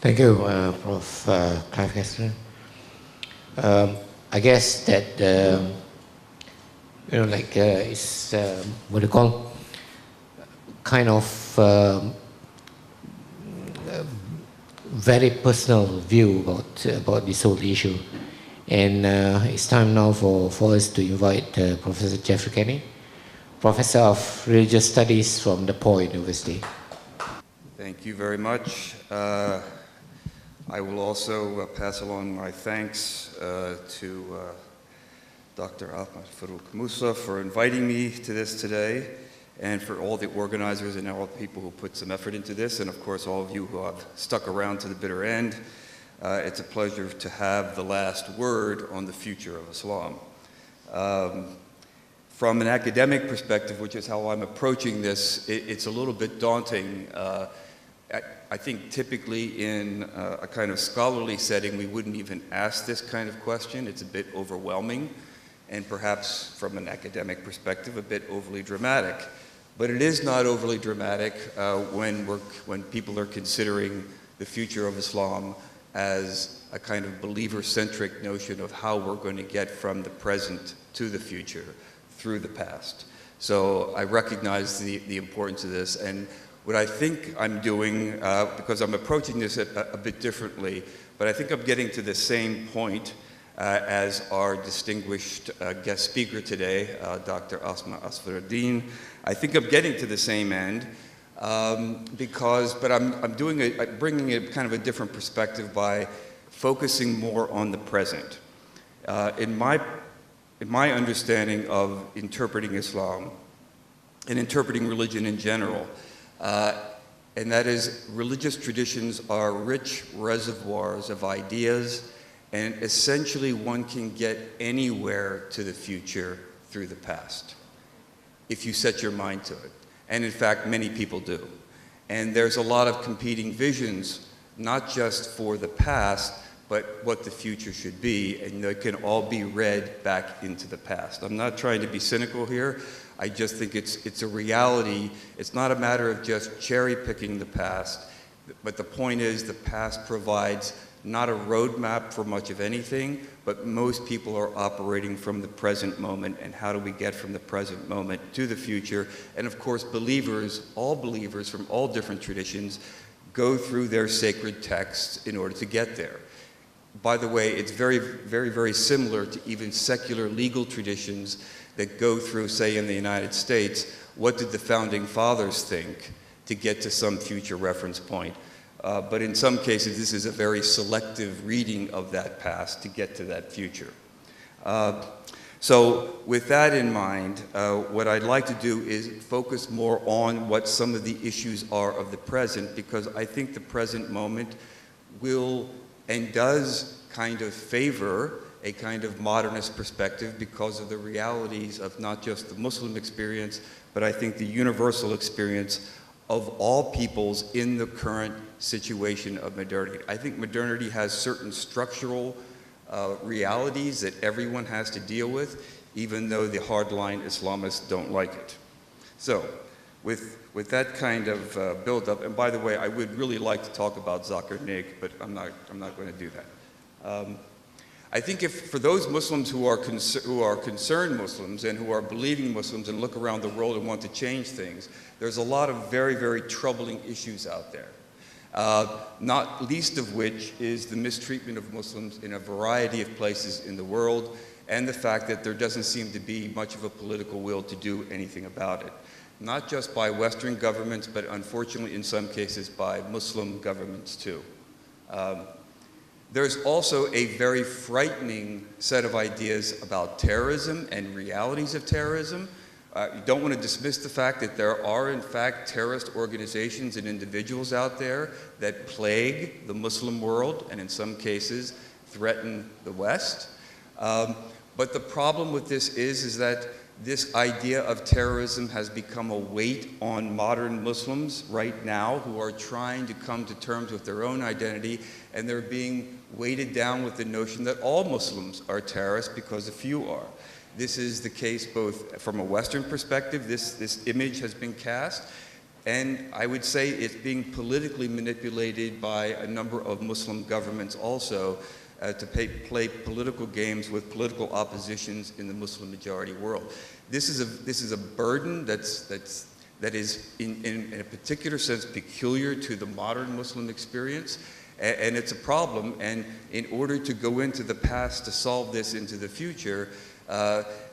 Thank you, Prof. Clive Kessler. I guess that it's what do you call, kind of very personal view about this whole issue, and it's time now for us to invite Professor Jeffrey Kenney, Professor of Religious Studies from DePaul University. Thank you very much. I will also pass along my thanks to Dr. Ahmad Farouk Musa for inviting me to this today, and for all the organizers and all the people who put some effort into this, and of course all of you who have stuck around to the bitter end. It's a pleasure to have the last word on the future of Islam. From an academic perspective, which is how I'm approaching this, it's a little bit daunting. I think typically in a kind of scholarly setting, we wouldn't even ask this kind of question. It's a bit overwhelming, and perhaps from an academic perspective, a bit overly dramatic. But it is not overly dramatic when people are considering the future of Islam as a kind of believer-centric notion of how we're going to get from the present to the future through the past. So I recognize the importance of this, and what I think I'm doing, because I'm approaching this a bit differently, but I think I'm getting to the same point as our distinguished guest speaker today, Dr. Asma Asfaruddin. I think I'm getting to the same end, but I'm bringing a kind of a different perspective by focusing more on the present. In my understanding of interpreting Islam and interpreting religion in general, and that is, religious traditions are rich reservoirs of ideas, and essentially one can get anywhere to the future through the past, if you set your mind to it. And in fact, many people do. And there's a lot of competing visions, not just for the past, but what the future should be, and they can all be read back into the past. I'm not trying to be cynical here. I just think it's a reality. It's not a matter of just cherry picking the past, but the point is the past provides not a roadmap for much of anything, but most people are operating from the present moment, and how do we get from the present moment to the future? And of course, all believers from all different traditions go through their sacred texts in order to get there. By the way, it's very, very, very similar to even secular legal traditions that go through, say, in the United States, what did the founding fathers think to get to some future reference point? But in some cases, this is a very selective reading of that past to get to that future. So with that in mind, what I'd like to do is focus more on what some of the issues are of the present, because I think the present moment will and does kind of favor a kind of modernist perspective because of the realities of not just the Muslim experience, but I think the universal experience of all peoples in the current situation of modernity. I think modernity has certain structural realities that everyone has to deal with, even though the hardline Islamists don't like it. So, with that kind of build-up, and by the way, I would really like to talk about Zakir Naik, but I'm not going to do that. I think for those Muslims who are concerned Muslims and who are believing Muslims and look around the world and want to change things, there's a lot of very, very troubling issues out there. Not least of which is the mistreatment of Muslims in a variety of places in the world, and the fact that there doesn't seem to be much of a political will to do anything about it. Not just by Western governments, but unfortunately in some cases by Muslim governments too. There's also a very frightening set of ideas about terrorism and realities of terrorism. You don't want to dismiss the fact that there are, in fact, terrorist organizations and individuals out there that plague the Muslim world and in some cases threaten the West. But the problem with this is that this idea of terrorism has become a weight on modern Muslims right now who are trying to come to terms with their own identity, and they're being weighted down with the notion that all Muslims are terrorists because a few are. This is the case both from a Western perspective, this image has been cast, And I would say it's being politically manipulated by a number of Muslim governments also to play political games with political oppositions in the Muslim majority world. This is a burden that is in a particular sense peculiar to the modern Muslim experience, and it's a problem. And in order to go into the past to solve this into the future,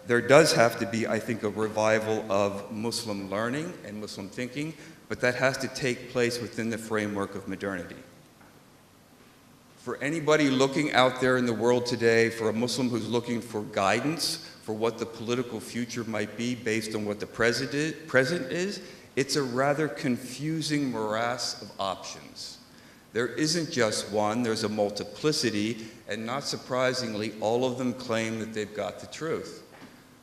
there does have to be, I think, a revival of Muslim learning and Muslim thinking, but that has to take place within the framework of modernity. For anybody looking out there in the world today, for a Muslim who's looking for guidance for what the political future might be based on what the present is, it's a rather confusing morass of options. There isn't just one, there's a multiplicity, and not surprisingly, all of them claim that they've got the truth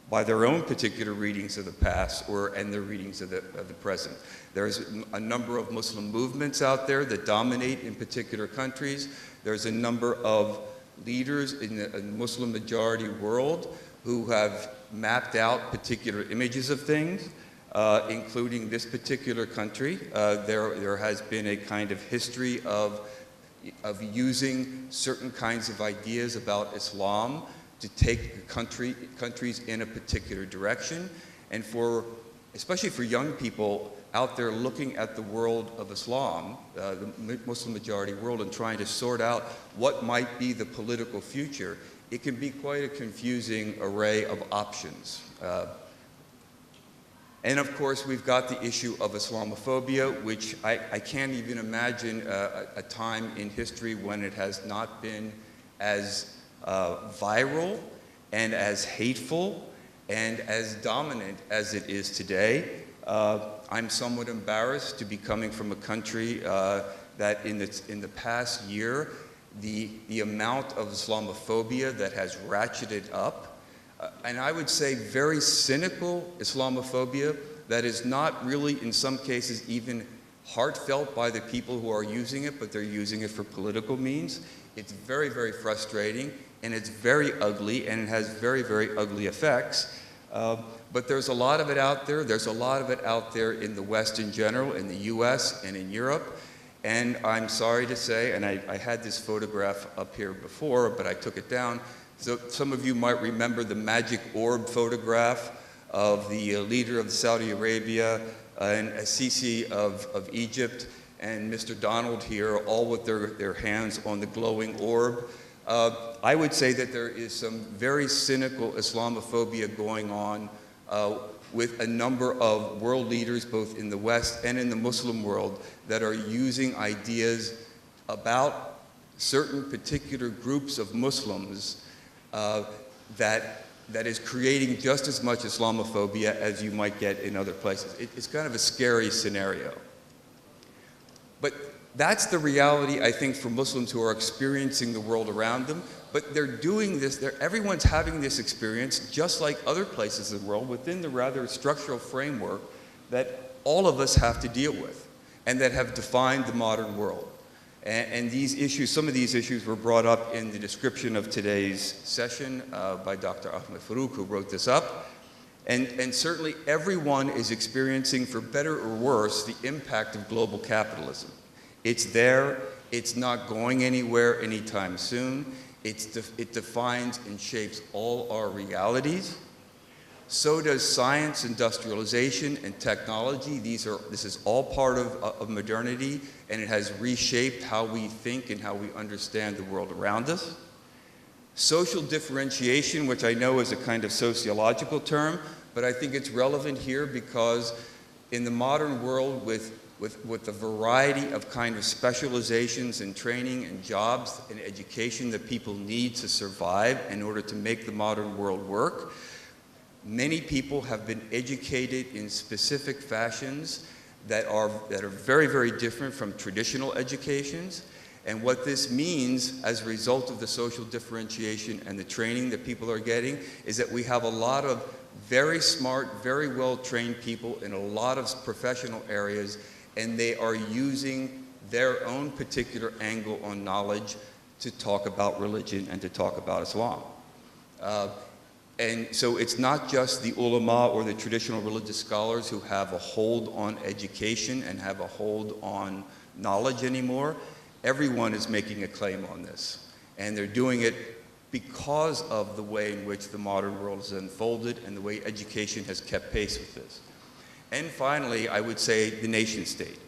by their own particular readings of the past and their readings of the present. There's a number of Muslim movements out there that dominate in particular countries. There's a number of leaders in the Muslim majority world who have mapped out particular images of things, including this particular country. There has been a kind of history of using certain kinds of ideas about Islam to take countries in a particular direction. And especially for young people out there looking at the world of Islam, the Muslim majority world, and trying to sort out what might be the political future, it can be quite a confusing array of options. And of course, we've got the issue of Islamophobia, which I can't even imagine a time in history when it has not been as viral and as hateful and as dominant as it is today. I'm somewhat embarrassed to be coming from a country that in the past year, the amount of Islamophobia that has ratcheted up, and I would say very cynical Islamophobia that is not really, in some cases, even heartfelt by the people who are using it, but they're using it for political means. It's very, very frustrating, and it's very ugly, and it has very, very ugly effects. But there's a lot of it out there. There's a lot of it out there in the West in general, in the US and in Europe. And I'm sorry to say, and I had this photograph up here before, but I took it down. So some of you might remember the magic orb photograph of the leader of Saudi Arabia and Sisi of Egypt and Mr. Donald here, all with their hands on the glowing orb. I would say that there is some very cynical Islamophobia going on with a number of world leaders, both in the West and in the Muslim world, that are using ideas about certain particular groups of Muslims that is creating just as much Islamophobia as you might get in other places. It's kind of a scary scenario. But that's the reality, I think, for Muslims who are experiencing the world around them. But they're doing this, everyone's having this experience, just like other places in the world, within the rather structural framework that all of us have to deal with, and that have defined the modern world. And these issues, some of these issues were brought up in the description of today's session by Dr. Ahmad Farouk, who wrote this up. And certainly everyone is experiencing, for better or worse, the impact of global capitalism. It's there, it's not going anywhere anytime soon. It defines and shapes all our realities. So does science, industrialization, and technology. This is all part of modernity, and it has reshaped how we think and how we understand the world around us. Social differentiation, which I know is a kind of sociological term, but I think it's relevant here because in the modern world with the variety of kind of specializations and training and jobs and education that people need to survive in order to make the modern world work, many people have been educated in specific fashions that are very, very different from traditional educations. And what this means as a result of the social differentiation and the training that people are getting is that we have a lot of very smart, very well-trained people in a lot of professional areas, and they are using their own particular angle on knowledge to talk about religion and to talk about Islam. And so it's not just the ulama or the traditional religious scholars who have a hold on education and have a hold on knowledge anymore. Everyone is making a claim on this. And they're doing it because of the way in which the modern world has unfolded and the way education has kept pace with this. And finally, I would say the nation state.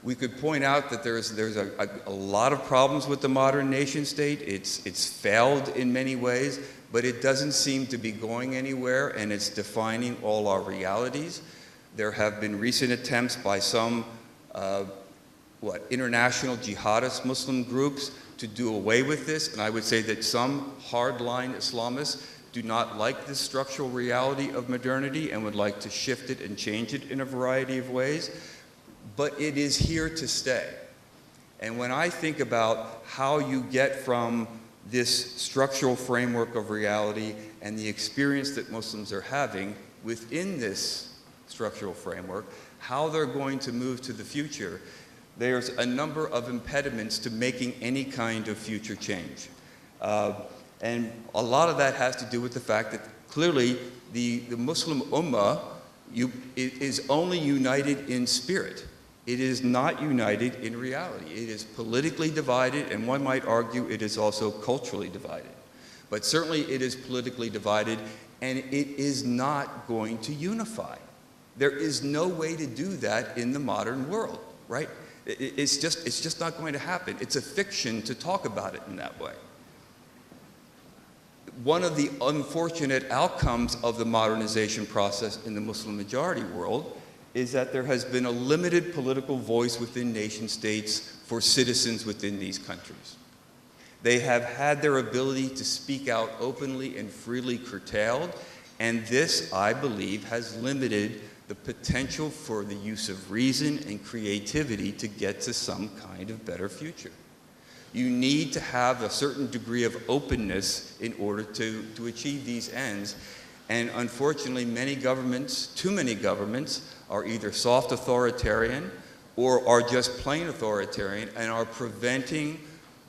We could point out that there's a lot of problems with the modern nation state. It's failed in many ways, but it doesn't seem to be going anywhere, and it's defining all our realities. There have been recent attempts by some international jihadist Muslim groups to do away with this, and I would say that some hardline Islamists do not like this structural reality of modernity and would like to shift it and change it in a variety of ways. But it is here to stay. And when I think about how you get from this structural framework of reality and the experience that Muslims are having within this structural framework, how they're going to move to the future, there's a number of impediments to making any kind of future change. And a lot of that has to do with the fact that clearly the Muslim Ummah is only united in spirit. It is not united in reality. It is politically divided, and one might argue it is also culturally divided. But certainly it is politically divided, and it is not going to unify. There is no way to do that in the modern world, right? It's just not going to happen. It's a fiction to talk about it in that way. One of the unfortunate outcomes of the modernization process in the Muslim majority world is that there has been a limited political voice within nation states for citizens within these countries. They have had their ability to speak out openly and freely curtailed, and this, I believe, has limited the potential for the use of reason and creativity to get to some kind of better future. You need to have a certain degree of openness in order to achieve these ends. And unfortunately, many governments, too many governments, are either soft authoritarian or are just plain authoritarian and are preventing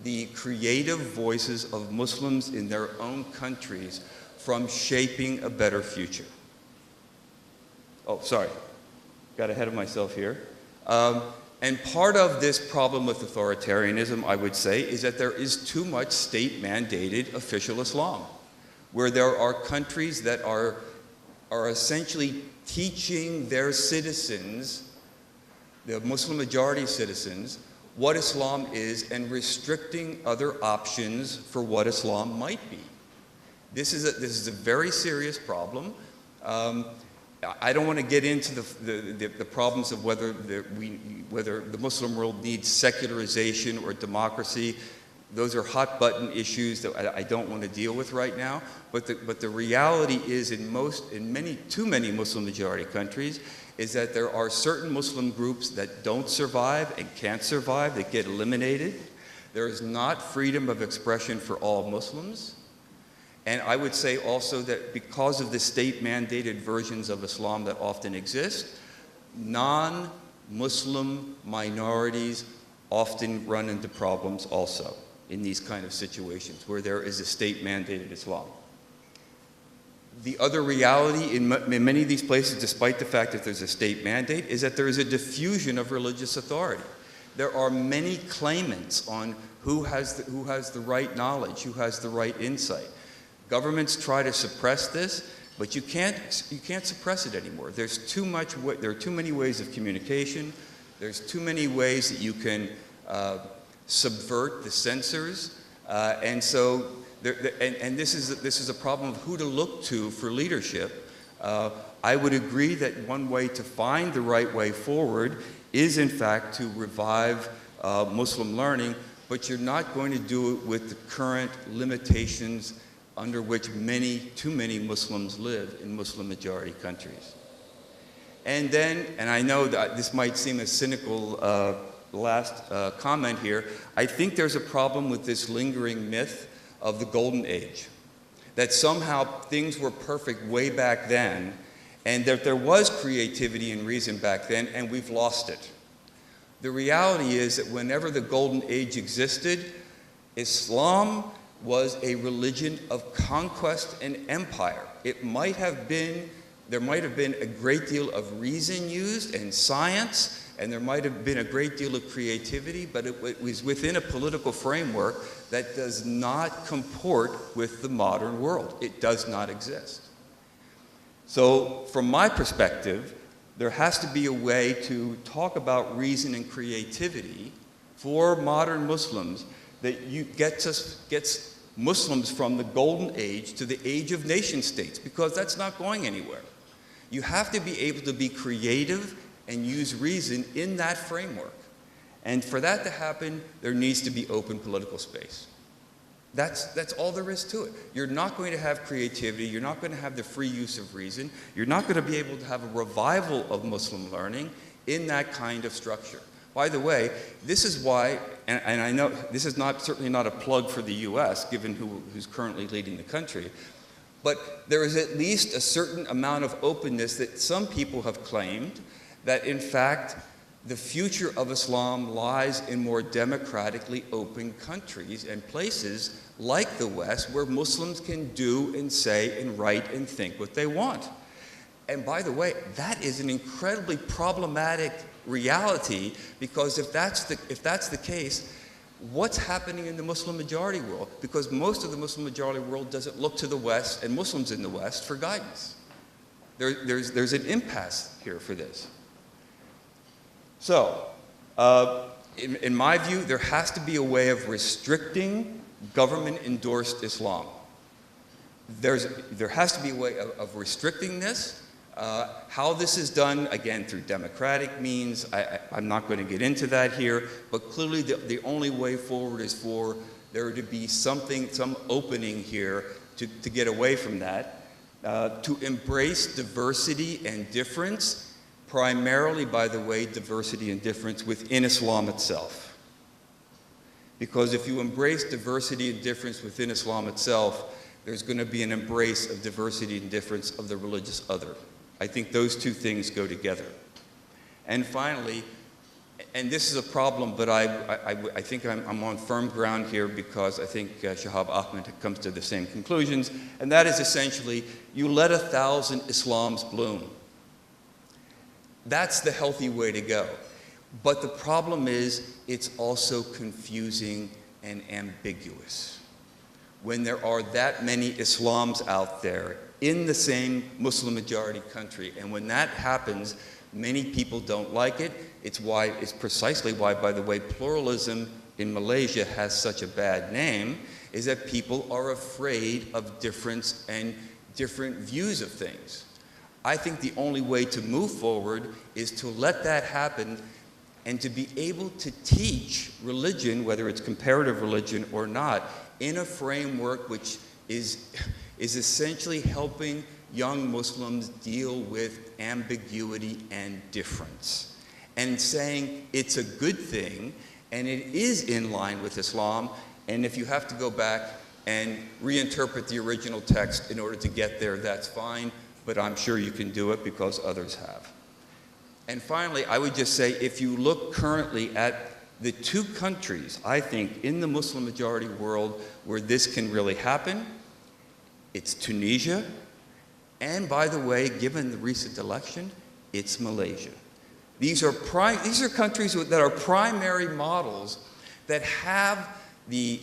the creative voices of Muslims in their own countries from shaping a better future. Oh, sorry, got ahead of myself here. And part of this problem with authoritarianism, I would say, is that there is too much state-mandated official Islam, where there are countries that are essentially teaching their citizens, the Muslim majority citizens, what Islam is and restricting other options for what Islam might be. This is a very serious problem. I don't want to get into the problems of whether the Muslim world needs secularization or democracy. Those are hot button issues that I don't want to deal with right now. But the reality is too many Muslim majority countries is that there are certain Muslim groups that don't survive and can't survive, that get eliminated. There is not freedom of expression for all Muslims. And I would say also that because of the state-mandated versions of Islam that often exist, non-Muslim minorities often run into problems also in these kind of situations where there is a state-mandated Islam. The other reality in many of these places, despite the fact that there's a state mandate, is that there is a diffusion of religious authority. There are many claimants on who has the right knowledge, who has the right insight. Governments try to suppress this, but you can't suppress it anymore. There are too many ways of communication. There's too many ways that you can subvert the censors, and so this is a problem of who to look to for leadership. I would agree that one way to find the right way forward is, in fact, to revive Muslim learning, but you're not going to do it with the current limitations under which too many Muslims live in Muslim majority countries. And then, and I know that this might seem a cynical last comment here, I think there's a problem with this lingering myth of the golden age, that somehow things were perfect way back then, and that there was creativity and reason back then, and we've lost it. The reality is that whenever the golden age existed, Islam was a religion of conquest and empire. There might have been a great deal of reason used and science, and there might have been a great deal of creativity, but it was within a political framework that does not comport with the modern world. It does not exist. So from my perspective, there has to be a way to talk about reason and creativity for modern Muslims that gets Muslims from the golden age to the age of nation states, because that's not going anywhere. You have to be able to be creative and use reason in that framework. And for that to happen, there needs to be open political space. That's all there is to it. You're not going to have creativity. You're not going to have the free use of reason. You're not going to be able to have a revival of Muslim learning in that kind of structure. By the way, this is why, and I know this is certainly not a plug for the US, given who's currently leading the country, but there is at least a certain amount of openness that some people have claimed that, in fact, the future of Islam lies in more democratically open countries and places like the West, where Muslims can do and say and write and think what they want. And by the way, that is an incredibly problematic reality, because if that's the case, what's happening in the Muslim majority world? Because most of the Muslim majority world doesn't look to the West and Muslims in the West for guidance. There's an impasse here for this. So, in my view, there has to be a way of restricting government-endorsed Islam. There has to be a way of restricting this. How this is done, again, through democratic means, I'm not going to get into that here, but clearly the only way forward is for there to be some opening here to get away from that, to embrace diversity and difference, primarily, by the way, diversity and difference within Islam itself. Because if you embrace diversity and difference within Islam itself, there's going to be an embrace of diversity and difference of the religious other. I think those two things go together. And finally, and this is a problem, but I think I'm on firm ground here, because I think Shahab Ahmad comes to the same conclusions, and that is essentially, you let 1,000 Islams bloom. That's the healthy way to go. But the problem is, it's also confusing and ambiguous. When there are that many Islams out there in the same Muslim majority country, and when that happens, many people don't like it. It's precisely why, by the way, pluralism in Malaysia has such a bad name, is that people are afraid of difference and different views of things. I think the only way to move forward is to let that happen, and to be able to teach religion, whether it's comparative religion or not, in a framework which is essentially helping young Muslims deal with ambiguity and difference, and saying it's a good thing and it is in line with Islam, and if you have to go back and reinterpret the original text in order to get there, that's fine, but I'm sure you can do it because others have. And finally, I would just say, if you look currently at the two countries, I think, in the Muslim majority world where this can really happen, it's Tunisia, and by the way, given the recent election, it's Malaysia. These are countries that are primary models that have the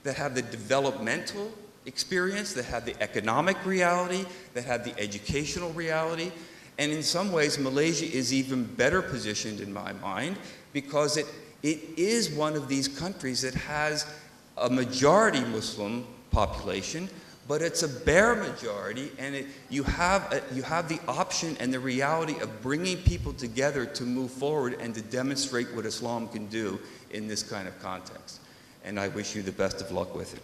developmental experience, that have the economic reality, that have the educational reality. And in some ways, Malaysia is even better positioned in my mind, because it is one of these countries that has a majority Muslim population, but it's a bare majority, and you have the option and the reality of bringing people together to move forward and to demonstrate what Islam can do in this kind of context. And I wish you the best of luck with it.